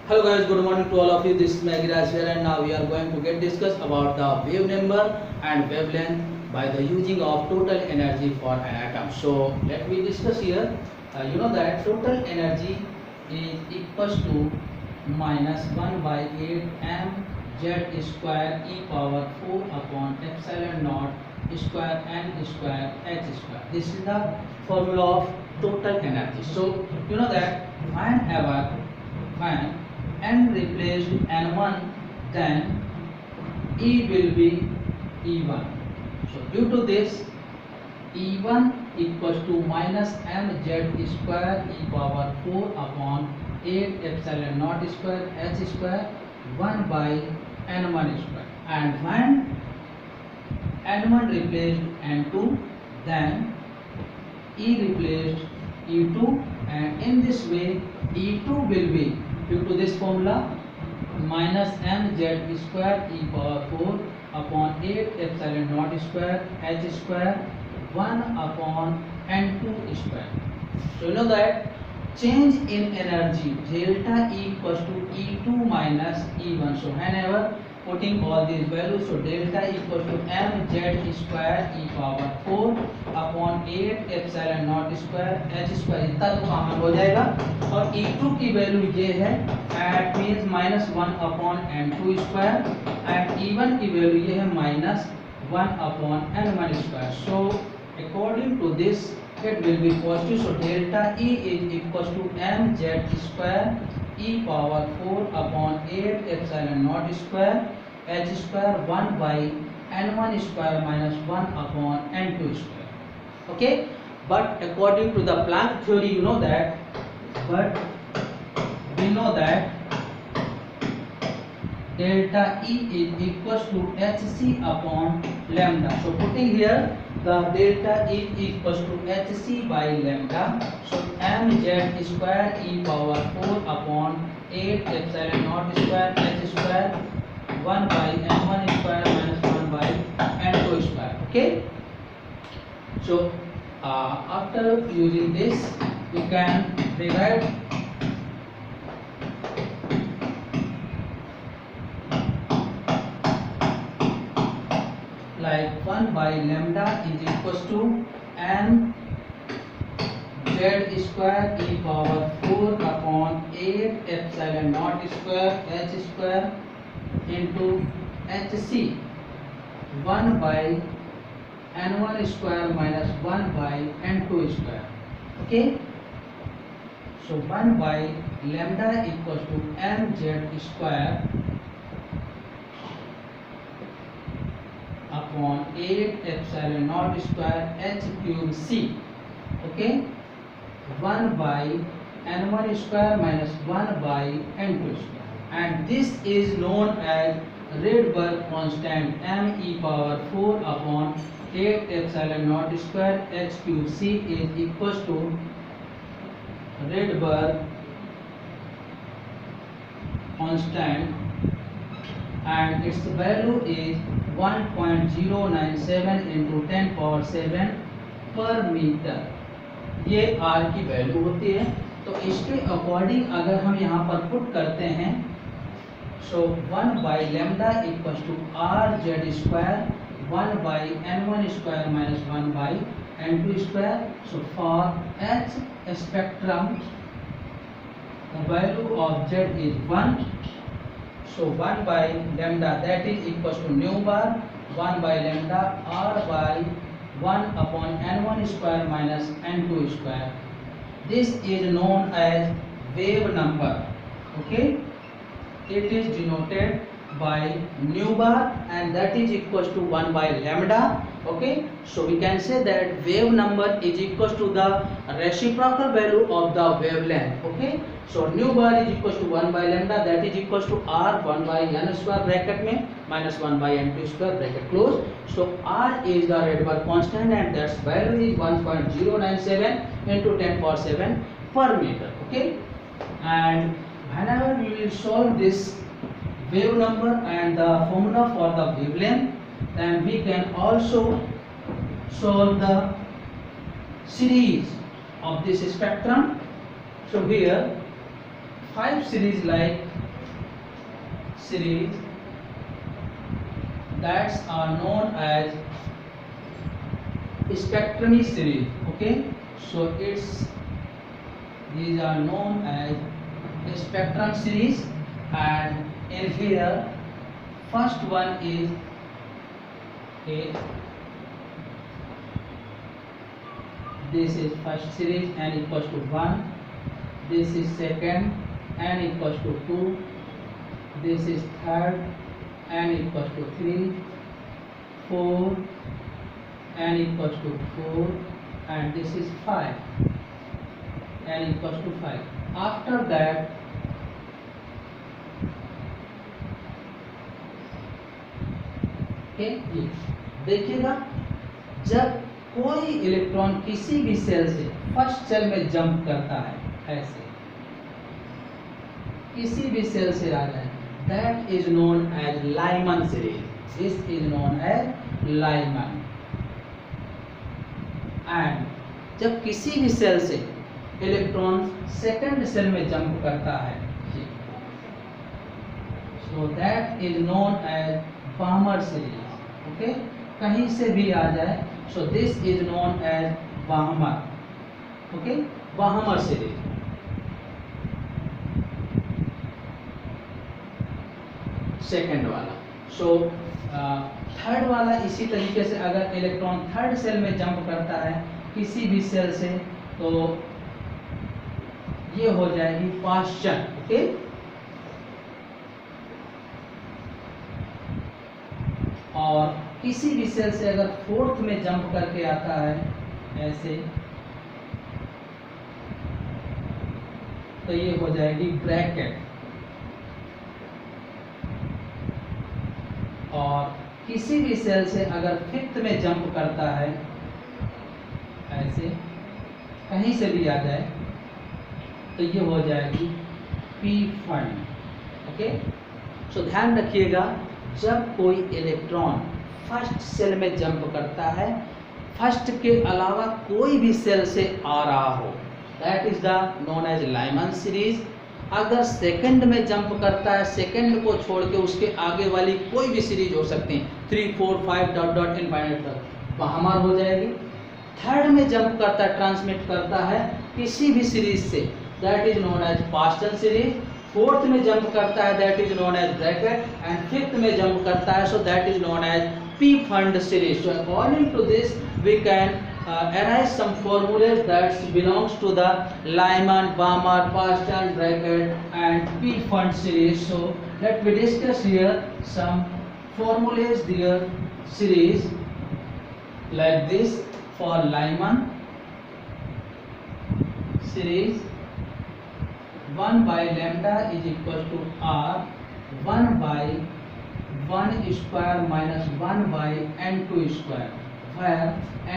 Hello guys, good morning to all of you. This is Magiraj here, and now we are going to get discuss about the wave number and wavelength by the using of total energy for an atom. So let me discuss here. You know that total energy is equals to minus 1 by 8 mz square e power 4 upon epsilon naught square n square h square. This is the formula of total energy. So you know that when n replaced n1, then E will be E1. So due to this, E1 equals to minus mz square e power 4 upon 8 epsilon naught square h square 1 by n1 square. And when n1 replaced n2, then E replaced E2, and in this way E2 will be, due to this formula, minus mz square e power 4 upon 8 epsilon naught square h square 1 upon n2 square. So you know that change in energy delta E equals to E2 minus E1. So whenever putting all these values, so delta equals to mz square e power 4 upon 8 epsilon naught square h square, इतना तो common हो जाएगा, और E2 की value ये है, it means minus 1 upon n2 square, and E1 की value ये है minus 1 upon n1 square. So according to this it will be positive. So delta E is equals to mz square e power 4 upon 8 epsilon naught square h square 1 by n1 square minus 1 upon n2 square. Okay, but according to the Planck theory, you know that, but we know that delta E is equals to hc upon lambda. So putting here the delta E equals to hc by lambda. So mz square e power 4 upon 8 epsilon naught square h square 1 by n1 square minus 1 by n2 square. Okay, so after using this, we can derive like 1 by lambda is equals to m z square e power 4 upon 8 epsilon naught square h square into hc 1 by n1 square minus 1 by n2 square. Okay, so 1 by lambda equals to mz square upon 8 epsilon naught square h cube c. Okay, 1 by n1 square minus 1 by n2 square, and this is known as Rydberg constant m e power 4 upon 8 epsilon naught square h cube c is equals to Rydberg constant, and its value is 1.097 into 10 power 7 पर metre. ये R की value होती है. तो इसके according अगर हम यहाँ पर पुट करते हैं, so 1 by lambda equals to R Z square 1 by n1 square minus 1 by n2 square. So for H spectrum the value of z is 1. So 1 by lambda, that is equals to nu bar 1 by lambda r by 1 upon n1 square minus n2 square. This is known as wave number. Okay, it is denoted by nu bar, and that is equals to 1 by lambda. Okay, so we can say that wave number is equals to the reciprocal value of the wavelength. Okay, so nu bar is equals to 1 by lambda, that is equals to r 1 by n square bracket में minus 1 by n2 square bracket close. So r is the Rydberg constant, and that's value is 1.097 into 10 power 7 per meter. Okay, and whenever we will solve this wave number and the formula for the wavelength, then we can also solve the series of this spectrum. So here 5 series like series that are known as spectrum series. Okay, so these are known as spectrum series, and in here first one is this is first series n equals to 1, this is second n equals to 2, this is third n equals to 3, 4 n equals to 4, and this is 5 n equals to 5. After that देखिएगा, जब कोई electron किसी भी shell से first cell में jump करता है, ऐसे किसी भी सेल से आ जाए, that is known as Lyman series. This is known as Lyman. And जब किसी भी सेल से इलेक्ट्रॉन सेकंड सेल में जंप करता है, so that is known as Balmer series. Okay, कहीं से भी आ जाए, so this is known as Balmer. Okay, Balmer series. Second वाला. सो थर्ड वाला इसी तरीके से, अगर इलेक्ट्रॉन थर्ड सेल में जंप करता है किसी भी सेल से, तो ये हो जाएगी पाश्चन. ओके, और किसी भी सेल से अगर फोर्थ में जंप करके आता है ऐसे, तो ये हो जाएगी ब्रैकेट. और किसी भी सेल से अगर फिफ्थ में जंप करता है ऐसे, कहीं से भी आ जाए, तो ये हो जाएगी पी फंड. ओके, सो ध्यान रखिएगा, जब कोई इलेक्ट्रॉन फर्स्ट सेल में जंप करता है, फर्स्ट के अलावा कोई भी सेल से आ रहा हो, that is the known as Lyman series. अगर सेकंड में जंप करता है, सेकंड को छोड़ के उसके आगे वाली कोई भी सीरीज हो सकती है, 3, 4, 5 डॉट डॉट इनफाइनाइट तक, बाहमर हो जाएगी. थर्ड में जंप करता है, ट्रांसमिट करता है किसी भी सीरीज से, that is known as Paschen series. Fourth में जंप करता है, that is known as Brackett. And fifth में जंप करता है, so that is known as Pfund series. So according to this we can arise some formulas that belongs to the Lyman, Balmer, Parston, bracket and P fund series. So let me discuss here some formulas their series like this. For Lyman series, 1 by lambda is equal to r 1 by 1 square minus 1 by n2 square, where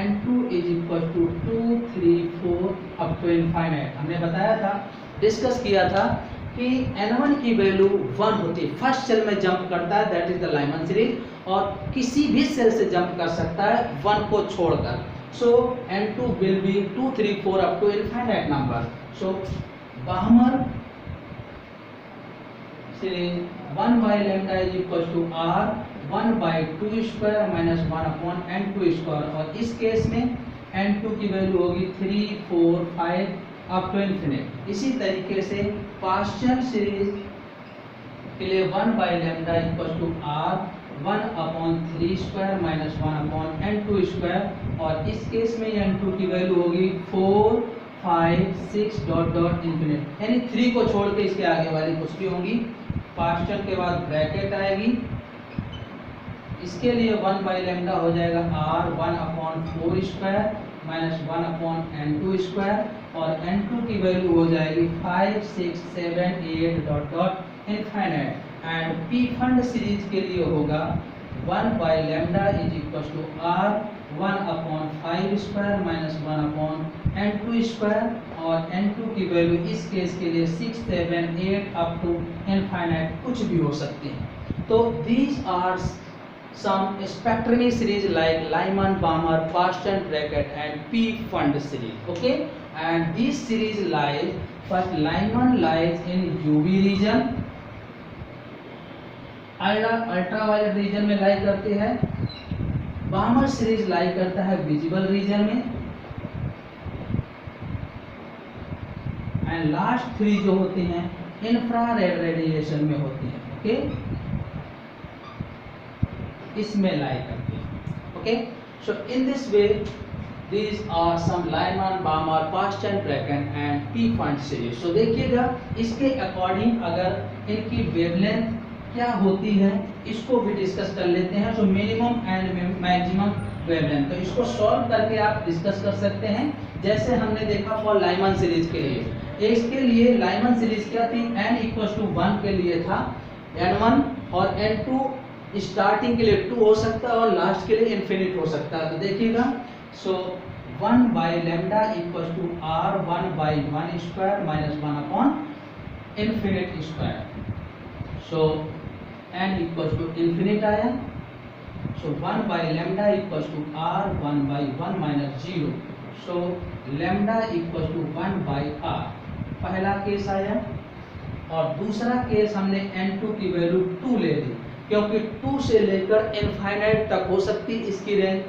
n2 is equal to 2, 3, 4 up to infinite. हमने बताया था, discuss किया था कि n1 की value 1 होती है, first cell में जंप करता है, that is the Lyman series. और किसी भी सेल से जंप कर सकता है 1 को छोड़कर. सो n2 will be 2, 3, 4 up to infinite number. So Balmer series 1 by lambda is equal to r 1 by 2 square minus 1 upon n2 square. और इस केस में n2 की वैल्यू होगी 3, 4, 5 अप टू इन्फिनिट. इसी तरीके से पास्चन सीरीज के लिए 1 by lambda equal to r 1 upon 3 square minus 1 upon n2 square. और इस केस में n2 की वैल्यू होगी 4, 5, 6 डॉट डॉट इन्फिनिट, यानी 3 को छोड़ के इसके आगे वाली कुछ भी होंगी. पास्चन के बाद ब्रैकेट आएगी, इसके लिए 1 by lambda हो जाएगा r 1 upon 4 square minus 1 upon n2 square. और n2 की वैल्यू हो जाएगी 5, 6, 7, 8 dot dot infinite. And P fund series के लिए होगा 1 by lambda is equal to r 1 upon 5 square minus 1 upon n2 square. और n2 की वैल्यू इस केस के लिए 6, 7, 8 अप टू इनफाइनाइट कुछ भी हो सकती है. तो these are some spectrum series like Lyman, Balmer, Parston, bracket and P fund series. Okay, and these series lies first Lyman lies in UV region, ultraviolet region में lie करते हैं। Balmer series lie करता है visible region में, and last three जो होते हैं infrared radiation में होते हैं। ओके, इसमें लाई करते हैं। Okay, so in this way these are some Lyman, Balmer, Paschen, Bracken and P-Fund series। so देखिएगा इसके अकॉर्डिंग अगर इनकी वेवलेंथ क्या होती है इसको भी डिस्कस कर लेते हैं। जो मिनिमम एंड मैक्सिमम वेवलेंथ, तो इसको सॉल्व करके आप डिस्कस कर सकते हैं। जैसे हमने देखा फॉर लाइमन सीरीज के लिए, इसके लिए लाइमन सीरीज क्या थी, n = 1 के लिए था n1 और n2 स्टार्टिंग के लिए 2 हो सकता है और लास्ट के लिए इन्फिनिट हो सकता है। तो देखिएगा, so 1 by lambda equals to r 1 by 1 square minus 1 upon infinite square। so n equals to infinite आया, so 1 by lambda equals to r 1 by 1 minus 0। so lambda equals to 1 by r, पहला case आया। और दूसरा case हमने n2 की value 2 ले ली, क्योंकि 2 से लेकर इनफाइनाइट तक हो सकती इसकी रेंज।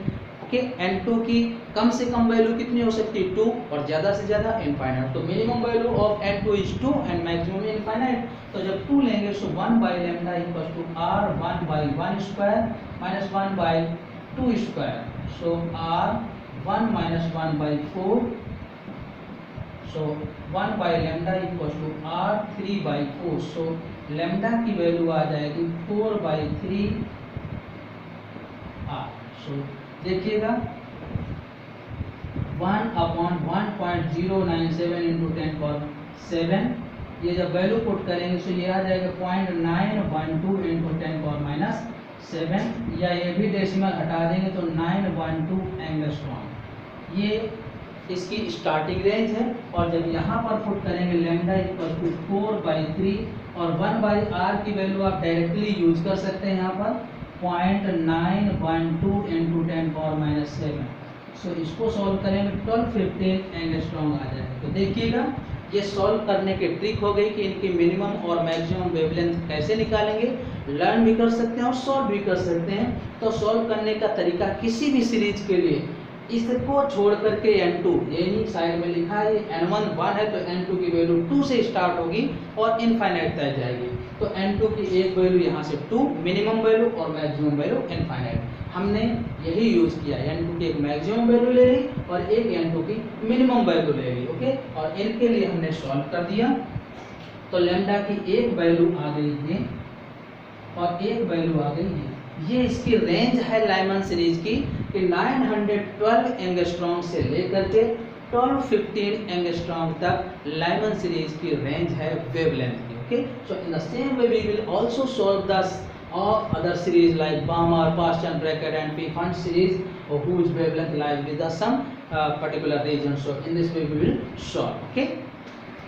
ओके, n2 की कम से कम वैल्यू कितनी हो सकती है 2 और ज़्यादा से ज़्यादा इनफाइनाइट। तो minimum value of n2 is 2 and maximum infinite. तो जब 2 लेंगे सो 1 by lambda equals to r 1 by 1 square minus 1 by 2 square। so r 1 minus 1 by 4। so 1 by lambda equals to r 3 by 4। so lambda की value आ जाएगी 4 by 3 r। so देखिएगा 1/1.097 into 10⁻⁷, ये जब value put करेंगे तो ये आ जाएगा 0.912 into 10⁻⁷, या ये भी डेसिमल हटा देंगे तो 912 एंगस्ट्रॉम। ये इसकी स्टार्टिंग रेंज है। और जब यहाँ पर पुट करेंगे लैम्डा इक्वल टू 4/3 और 1/r की वैल्यू आप डायरेक्टली यूज कर सकते हैं यहाँ पर 0.912 into 10⁻⁷। सो इसको सॉल्व करेंगे 1215 एंगस्ट्रॉम आ जाएगा। तो देखिएगा ये सॉल्व करने की ट्रिक हो गई कि इनकी मिनिमम और मैक्सिमम वेवलेंथ कैसे निकालेंगे, लर्न भी कर सकते हैं और सॉल्व भी कर सकते हैं। तो सॉल्व करने का तरीका किसी भी सीरीज के लिए इसको छोड़ करके n2, यानी साइड में लिखा है n1 1 है तो n2 की वैल्यू 2 से स्टार्ट होगी और इनफाइनाइट तक जाएगी। तो n2 की एक वैल्यू यहाँ से 2 मिनिमम वैल्यू और मैक्सिमम वैल्यू इनफाइनाइट। हमने यही यूज किया, n2 की एक मैक्सिमम वैल्यू ले ली और एक n2 की मिनिमम वैल्यू ले ली। ओके, और इनके लिए हमने सॉल्व कर दिया। तो लैम्डा की एक वैल्यू आ गई ये और एक वैल्यू आ गई ये इसकी रेंज है लाइमन सीरीज की कि 912 एंगस्ट्रॉम से लेकर के 1215 एंगस्ट्रॉम तक लाइमन सीरीज की रेंज है वेवलेंथ की। Okay, so in the same way we will also solve the other series like Balmer, Paschen, Bracken and P-Fund series whose wavelength lies with some particular region. So in this way we will solve. Okay.